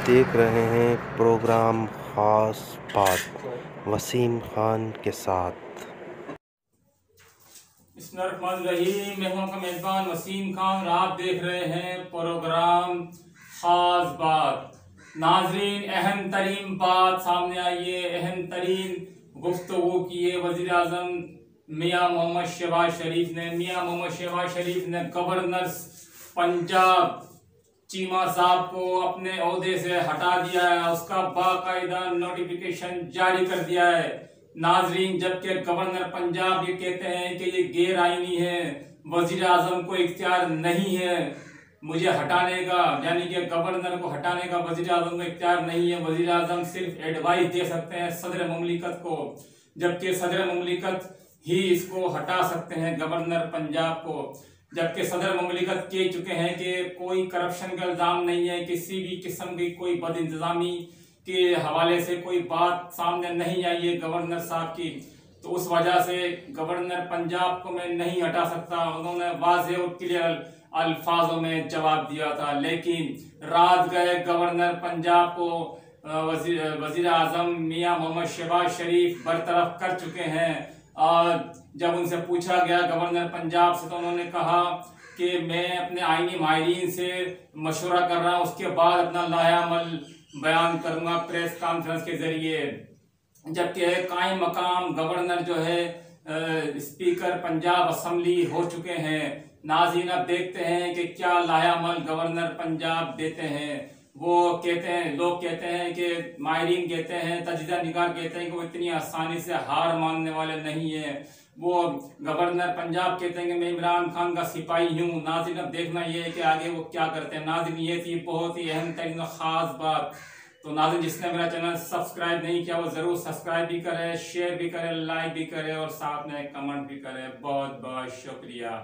देख रहे हैं प्रोग्राम खास बात वसीम खान के साथ। बिस्मिल्लाहिर्रहमानिर्रहीम। मैं हूं आपका मेज़बान वसीम खान और आप देख रहे हैं प्रोग्राम खास बात। नाजरीन, अहम तरीन बात सामने आई है, अहम तरीन गुफ्तगू की है वज़ीर आज़म मियाँ मोहम्मद शहबाज शरीफ ने। मियाँ मोहम्मद शहबाज शरीफ ने गवर्नर पंजाब चीमा साहब को अपने ओहदे से हटा दिया है, उसका बाकायदा नोटिफिकेशन जारी कर दिया है। नाजरीन, जबकि गवर्नर पंजाब ये कहते हैं कि ये गैर आईनी है, वजीर आजम को इख्तियार नहीं है मुझे हटाने का, यानी कि गवर्नर को हटाने का वजीर आजम को इख्तियार नहीं है। वजीर आजम सिर्फ एडवाइस दे सकते हैं सदर मुमलिकत को, जबकि सदर मुमलिकत ही इसको हटा सकते हैं गवर्नर पंजाब को। जबकि सदर मुमलिकत कह चुके हैं कि कोई करप्शन का इल्जाम नहीं है, किसी भी किस्म की कोई बद इंतजामी के हवाले से कोई बात सामने नहीं आई है गवर्नर साहब की, तो उस वजह से गवर्नर पंजाब को मैं नहीं हटा सकता। उन्होंने वाज़ेह और क्लियर अल्फाजों में जवाब दिया था। लेकिन रात गए गवर्नर पंजाब को वजीर आजम मियाँ मोहम्मद शहबाज शरीफ बरतरफ कर चुके हैं। और जब उनसे पूछा गया गवर्नर पंजाब से, तो उन्होंने कहा कि मैं अपने आईनी माहिरीन से मशवरा कर रहा हूँ, उसके बाद अपना लाहेअमल बयान करूंगा प्रेस कॉन्फ्रेंस के जरिए। जबकि कायम मकाम गवर्नर जो है स्पीकर पंजाब असम्बली हो चुके हैं। नाज़रीन, अब देखते हैं कि क्या लाहेअमल गवर्नर पंजाब देते हैं। वो कहते हैं, लोग कहते हैं कि माहिरीन कहते हैं, तजज़िया निगार कहते हैं कि वो इतनी आसानी से हार मानने वाले नहीं है। वो गवर्नर पंजाब कहते हैं कि मैं इमरान खान का सिपाही हूँ। नाज़रीन, अब देखना ये है कि आगे वो क्या करते हैं। नाज़रीन, ये थी बहुत ही अहम तरीन खास बात। तो नाज़रीन, जिसने मेरा चैनल सब्सक्राइब नहीं किया वो ज़रूर सब्सक्राइब भी करें, शेयर भी करें, लाइक भी करें और साथ में कमेंट भी करें। बहुत बहुत शुक्रिया।